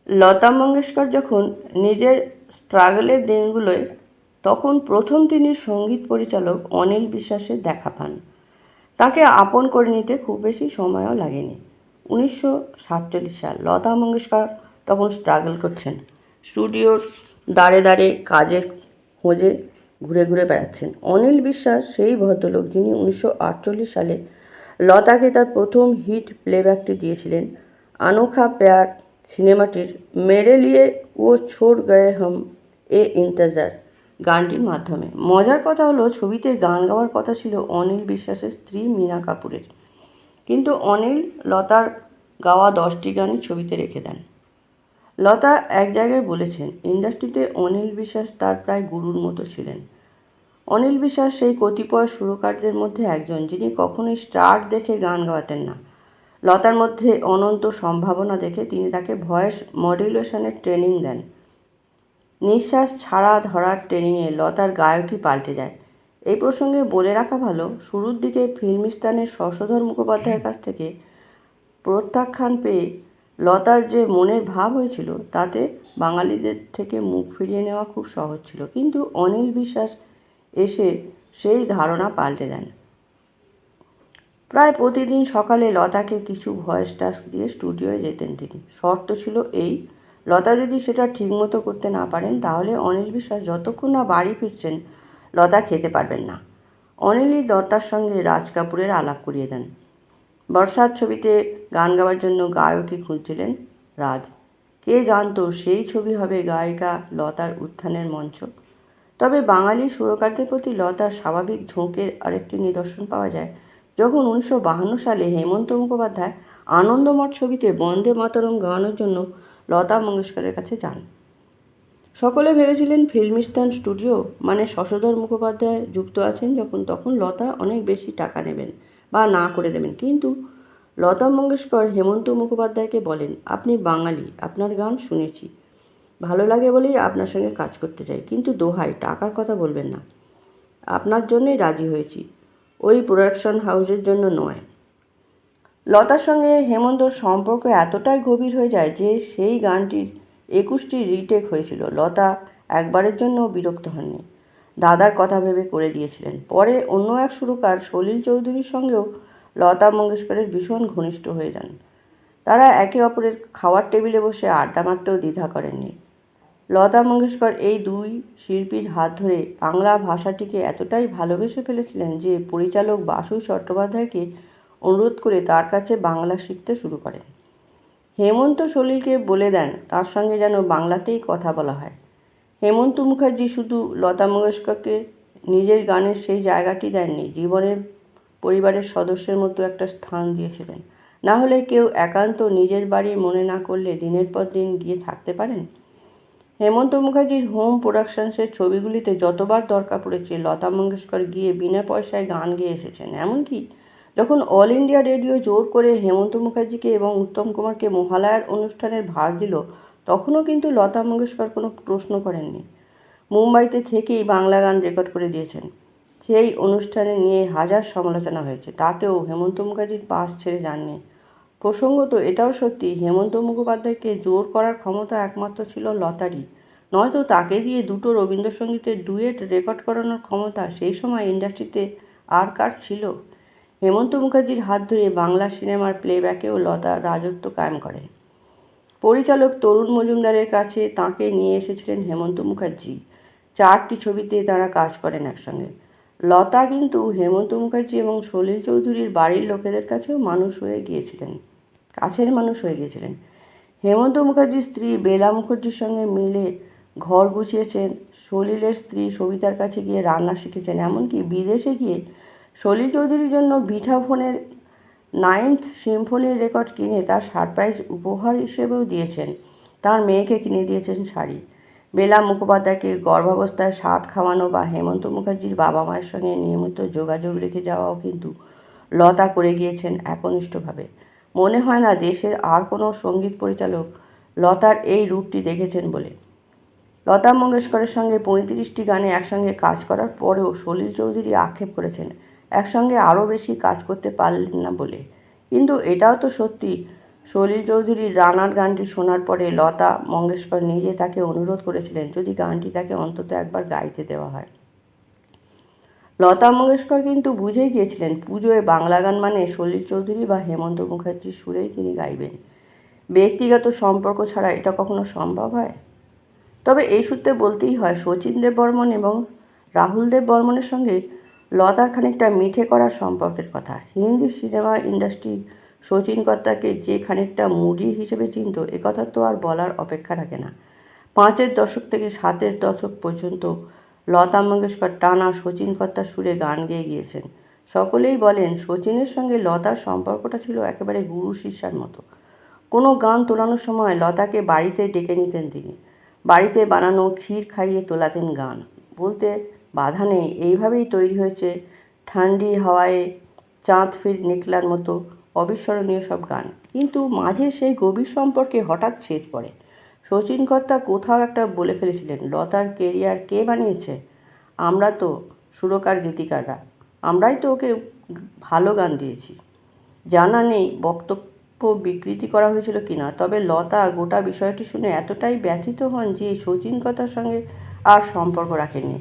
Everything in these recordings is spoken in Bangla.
লতা মঙ্গেশকর যখন নিজের স্ট্রাগলের দিনগুলোয় তখন প্রথম তিনি সঙ্গীত পরিচালক অনিল বিশ্বাসের দেখা পান। তাকে আপন করে নিতে খুব বেশি সময়ও লাগেনি। 1947 সাল লতা মঙ্গেশকর তখন স্ট্রাগল করছেন, স্টুডিওর দাঁড়ে দাঁড়ে কাজের খোঁজে ঘুরে ঘুরে বেড়াচ্ছেন। অনিল বিশ্বাস সেই ভদ্রলোক যিনি 1948 সালে লতাকে তার প্রথম হিট প্লেব্যাকটি দিয়েছিলেন আনোখা প্যার সিনেমাটির মেরে লিয়ে ও ছোড় গয়ে হাম এ ইন্তজার গানটির মাধ্যমে। মজার কথা হলো ছবিতে গান গাওয়ার কথা ছিল অনিল বিশ্বাসের স্ত্রী মীনা কাপুরের, কিন্তু অনিল লতার গাওয়া 10টি গানই ছবিতে রেখে দেন। লতা এক জায়গায় বলেছেন, ইন্ডাস্ট্রিতে অনিল বিশ্বাস তার প্রায় গুরুর মতো ছিলেন। অনিল বিশ্বাস সেই কতিপয় সুরকারদের মধ্যে একজন যিনি কখনোই স্টার দেখে গান গাওয়াতেন না। লতার মধ্যে অনন্ত সম্ভাবনা দেখে তিনি তাকে ভয়েস মডুলেশনের ট্রেনিং দেন। নিঃশ্বাস ছাড়া ধরার ট্রেনিংয়ে লতার গায়কই পাল্টে যায়। এই প্রসঙ্গে বলে রাখা ভালো, শুরুর দিকে ফিল্মিস্তানের শশধর মুখোপাধ্যায়ের কাছ থেকে প্রত্যাখ্যান পেয়ে লতার যে মনের ভাব হয়েছিল তাতে বাঙালিদের থেকে মুখ ফিরিয়ে নেওয়া খুব সহজ ছিল, কিন্তু অনিল বিশ্বাস এসে সেই ধারণা পাল্টে দেন। প্রায় প্রতিদিন সকালে লতাকে কিছু ভয়েস টাস্ক দিয়ে স্টুডিওয়ে যেতেন তিনি। শর্ত ছিল এই, লতা যদি সেটা ঠিকমতো করতে না পারেন তাহলে অনিল বিশ্বাস যতক্ষণ না বাড়ি ফিরছেন লতা খেতে পারবেন না। অনিলই লতার সঙ্গে রাজ কাপুরের আলাপ করিয়ে দেন। বর্ষার ছবিতে গান গাওয়ার জন্য গায়কই খুঁজছিলেন রাজ। কে জানতো সেই ছবি হবে গায়িকা লতার উত্থানের মঞ্চ। তবে বাঙালি সুরকারদের প্রতি লতার স্বাভাবিক ঝোঁকের আরেকটি নিদর্শন পাওয়া যায় যখন 1952 সালে হেমন্ত মুখোপাধ্যায় আনন্দমঠ ছবিতে বন্দে মাতরম গাওয়ানোর জন্য লতা মঙ্গেশকরের কাছে যান। সকলে ভেবেছিলেন ফিল্মিস্তান স্টুডিও মানে শশধর মুখোপাধ্যায় যুক্ত আছেন, তখন লতা অনেক বেশি টাকা নেবেন বা না করে দেবেন, কিন্তু লতা মঙ্গেশকর হেমন্ত মুখোপাধ্যায়কে বলেন, আপনি বাঙালি, আপনার গান শুনেছি, ভালো লাগে বলেই আপনার সঙ্গে কাজ করতে চাই, কিন্তু দোহাই টাকার কথা বলবেন না, আপনার জন্যই রাজি হয়েছি, ওই প্রোডাকশন হাউসের জন্য নয়। লতার সঙ্গে হেমন্তর সম্পর্ক এতটাই গভীর হয়ে যায় যে সেই গানটির 21টি রিটেক হয়েছিল। লতা একবারের জন্য বিরক্ত হননি, দাদার কথা ভেবে করে দিয়েছিলেন। পরে অন্য এক সুরকার সলিল চৌধুরীর সঙ্গেও লতা মঙ্গেশকরের ভীষণ ঘনিষ্ঠ হয়ে যান। তারা একে অপরের খাওয়ার টেবিলে বসে আড্ডা মারতেও দ্বিধা করেননি। লতা মঙ্গেশকর এই দুই শিল্পীর হাত ধরে বাংলা ভাষাটিকে এতটাই ভালোবেসে ফেলেছিলেন যে পরিচালক বাসু চট্টোপাধ্যায়কে অনুরোধ করে তার কাছে বাংলা শিখতে শুরু করেন। হেমন্ত সলিলকে বলে দেন তার সঙ্গে যেন বাংলাতেই কথা বলা হয়। হেমন্ত মুখার্জি শুধু লতা মঙ্গেশকরকে নিজের গানের সেই জায়গাটি দেননি, জীবনের পরিবারের সদস্যের মতো একটা স্থান দিয়েছিলেন। না হলে কেউ একান্ত নিজের বাড়ি মনে না করলে দিনের পর দিন গিয়ে থাকতে পারেন? হেমন্ত মুখার্জির হোম প্রোডাকশনসের ছবিগুলিতে যতবার দরকার পড়েছে লতা মঙ্গেশকর গিয়ে বিনা পয়সায় গান গেয়ে এসেছেন। এমনকি যখন অল ইন্ডিয়া রেডিও জোর করে হেমন্ত মুখার্জিকে এবং উত্তম কুমারকে মহালয়ার অনুষ্ঠানের ভার দিল, তখনও কিন্তু লতা মঙ্গেশকর কোনো প্রশ্ন করেননি। মুম্বাইতে থেকেই বাংলা গান রেকর্ড করে দিয়েছেন। সেই অনুষ্ঠানে নিয়ে হাজার সমালোচনা হয়েছে, তাতেও হেমন্ত মুখার্জির পাশ ছেড়ে যাননি। প্রসঙ্গত এটাও সত্যি, হেমন্ত মুখোপাধ্যায়কে জোর করার ক্ষমতা একমাত্র ছিল লতারই, নয়তো তাকে দিয়ে দুটো রবীন্দ্রসঙ্গীতের ডুয়েট রেকর্ড করানোর ক্ষমতা সেই সময় ইন্ডাস্ট্রিতে আর কার ছিল? হেমন্ত মুখার্জির হাত ধরে বাংলা সিনেমার প্লেব্যাকেও লতা রাজত্ব কায়েম করেন। পরিচালক তরুণ মজুমদারের কাছে তাঁকে নিয়ে এসেছিলেন হেমন্ত মুখার্জি। 4টি ছবিতে তাঁরা কাজ করেন একসঙ্গে। লতা কিন্তু হেমন্ত মুখার্জি এবং সলিল চৌধুরীর বাড়ির লোকেদের কাছেও মানুষ হয়ে গিয়েছিলেন, কাছের মানুষ হয়ে গিয়েছিলেন। হেমন্ত মুখার্জির স্ত্রী বেলা মুখার্জির সঙ্গে মিলে ঘর গুছিয়েছেন, সলিলের স্ত্রী সবিতার কাছে গিয়ে রান্না শিখেছেন, এমনকি বিদেশে গিয়ে সলিল চৌধুরীর জন্য বিঠাফোনের 9th সিম্ফনির রেকর্ড কিনে তার সারপ্রাইজ উপহার হিসেবেও দিয়েছেন। তার মেয়েকে কিনে দিয়েছেন শাড়ি। বেলা মুখোপাধ্যায়কে গর্ভাবস্থায় সাধ খাওয়ানো বা হেমন্ত মুখার্জির বাবা মায়ের সঙ্গে নিয়মিত যোগাযোগ রেখে যাওয়াও কিন্তু লতা করে গিয়েছেন একনিষ্ঠভাবে। মনে হয় না দেশের আর কোনো সঙ্গীত পরিচালক লতার এই রূপটি দেখেছেন বলে। লতা মঙ্গেশকরের সঙ্গে 35টি গানে একসঙ্গে কাজ করার পরেও সলিল চৌধুরী আক্ষেপ করেছেন একসঙ্গে আরও বেশি কাজ করতে পারলেন না বলে। কিন্তু এটাও তো সত্যি, সলিল চৌধুরীর রানার গানটি শোনার পরে লতা মঙ্গেশকর নিজে তাকে অনুরোধ করেছিলেন যদি গানটি তাকে অন্তত একবার গাইতে দেওয়া হয়। লতা মঙ্গেশকর কিন্তু বুঝেই গিয়েছিলেন পুজোয় বাংলা গান মানে সলিল চৌধুরী বা হেমন্ত মুখার্জির সুরেই তিনি গাইবেন। ব্যক্তিগত সম্পর্ক ছাড়া এটা কখনো সম্ভব হয়? তবে এই সূত্রে বলতেই হয় শচীন দেববর্মন এবং রাহুল দেববর্মনের সঙ্গে লতার খানিকটা মিঠে করার সম্পর্কের কথা। হিন্দি সিনেমা ইন্ডাস্ট্রি শচীন কর্তাকে যে খানিকটা মুডি হিসেবে চিনত একথা তো আর বলার অপেক্ষা রাখে না। 5-এর দশক থেকে 7-এর দশক পর্যন্ত লতা মঙ্গেশকর টানা শচীন কর্তার সুরে গান গেয়ে গিয়েছেন। সকলেই বলেন শচীনের সঙ্গে লতার সম্পর্কটা ছিল একেবারে গুরু শিষ্যার মতো। কোনো গান তোলানোর সময় লতাকে বাড়িতে ডেকে নিতেন তিনি। বাড়িতে বানানো ক্ষীর খাইয়ে তোলাতেন গান। বলতে বাধা নেই, এইভাবেই তৈরি হয়েছে ঠান্ডি হাওয়ায় চাঁদ ফির নিকলার মতো অবিস্মরণীয় সব গান। কিন্তু মাঝে সেই গভীর সম্পর্কে হঠাৎ ছেদ পড়ে। শচীন কর্তা কোথাও একটা বলে ফেলেছিলেন, লতার কেরিয়ার কে বানিয়েছে? আমরা তো সুরকার গীতিকাররা, আমরাই তো ওকে ভালো গান দিয়েছি। জানা নেই বক্তব্য বিকৃতি করা হয়েছিল কিনা, তবে লতা গোটা বিষয়টি শুনে এতটাই ব্যথিত হন যে শচীন কর্তার সঙ্গে আর সম্পর্ক রাখেননি।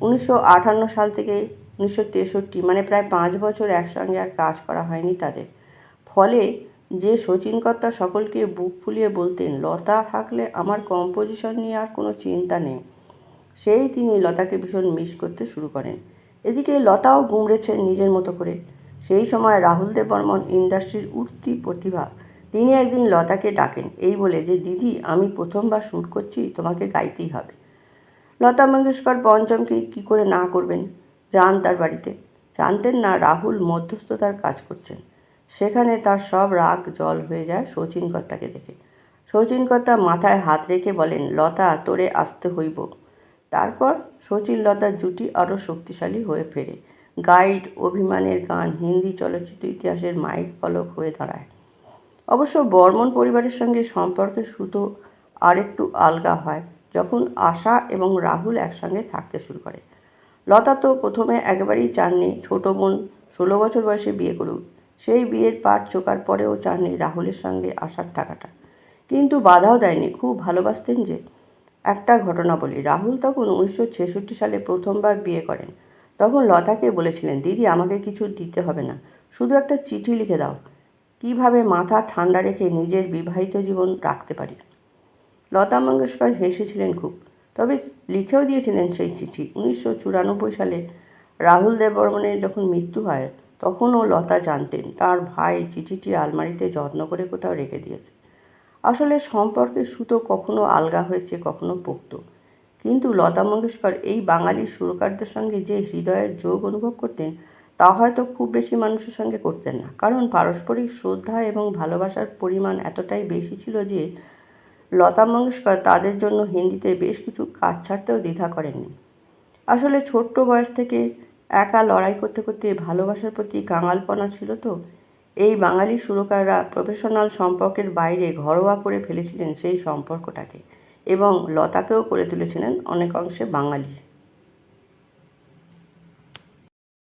1958 সাল থেকে 1963 মানে প্রায় 5 বছর একসঙ্গে আর কাজ করা হয়নি তাদের। ফলে যে শচীন কর্তা সকলকে বুক ফুলিয়ে বলতেন লতা থাকলে আমার কম্পোজিশন নিয়ে আর কোনো চিন্তা নেই, সেই তিনি লতাকে ভীষণ মিস করতে শুরু করেন। এদিকে লতাও গুমড়েছেন নিজের মতো করে। সেই সময় রাহুল দেববর্মন ইন্ডাস্ট্রির উঠতি প্রতিভা। তিনি একদিন লতাকে ডাকেন এই বলে যে দিদি আমি প্রথমবার শ্যুট করছি, তোমাকে গাইতেই হবে। লতা মঙ্গেশকর পঞ্চমকে কী করে না করবেন। যান তার বাড়িতে। জানতেন না রাহুল মধ্যস্থতার কাজ করছেন। সেখানে তার সব রাগ জল হয়ে যায় শচীন কর্তাকে দেখে। শচীন কর্তা মাথায় হাত রেখে বলেন লতা তোরে আসতে হইব। তারপর শচীন লতার জুটি আরও শক্তিশালী হয়ে ফেরে। গাইড অভিমানের গান হিন্দি চলচ্চিত্র ইতিহাসের মাইল ফলক হয়ে দাঁড়ায়। অবশ্য বর্মন পরিবারের সঙ্গে সম্পর্কের সুতো আরেকটু আলগা হয় যখন আশা এবং রাহুল একসঙ্গে থাকতে শুরু করে। লতা তো প্রথমে একেবারেই চাননি ছোট বোন 16 বছর বয়সে বিয়ে করুক। সেই বিয়ের পাট চোকার পরেও চাননি রাহুলের সঙ্গে আশার থাকাটা। কিন্তু বাধাও দেয়নি, খুব ভালোবাসতেন যে। একটা ঘটনা বলি, রাহুল তখন 1966 সালে প্রথমবার বিয়ে করেন। তখন লতাকে বলেছিলেন দিদি আমাকে কিছু দিতে হবে না, শুধু একটা চিঠি লিখে দাও, কীভাবে মাথা ঠান্ডা রেখে নিজের বিবাহিত জীবন রাখতে পারি। লতা মঙ্গেশকর হেসেছিলেন খুব, তবে লিখেও দিয়েছিলেন সেই চিঠি। 1994 সালে রাহুল দেববর্মনের যখন মৃত্যু হয় তখনও লতা জানতেন তার ভাই চিঠিটি আলমারিতে যত্ন করে কোথাও রেখে দিয়েছে। আসলে সম্পর্কের সুতো কখনো আলগা হয়েছে, কখনো পোক্ত। কিন্তু লতা মঙ্গেশকর এই বাঙালি সুরকারদের সঙ্গে যে হৃদয়ের যোগ অনুভব করতেন তা হয়তো খুব বেশি মানুষের সঙ্গে করতেন না, কারণ পারস্পরিক শ্রদ্ধা এবং ভালোবাসার পরিমাণ এতটাই বেশি ছিল যে লতা মঙ্গেশকর তাদের জন্য হিন্দিতে বেশ কিছু কাজ ছাড়তেও দ্বিধা করেননি। আসলে ছোট্ট বয়স থেকে একা লড়াই করতে করতে ভালোবাসার প্রতি কাঙালপনা ছিল তো। এই বাঙালি সুরকাররা প্রফেশনাল সম্পর্কের বাইরে ঘরোয়া করে ফেলেছিলেন সেই সম্পর্কটাকে, এবং লতাকেও করে তুলেছিলেন অনেকাংশে বাঙালি।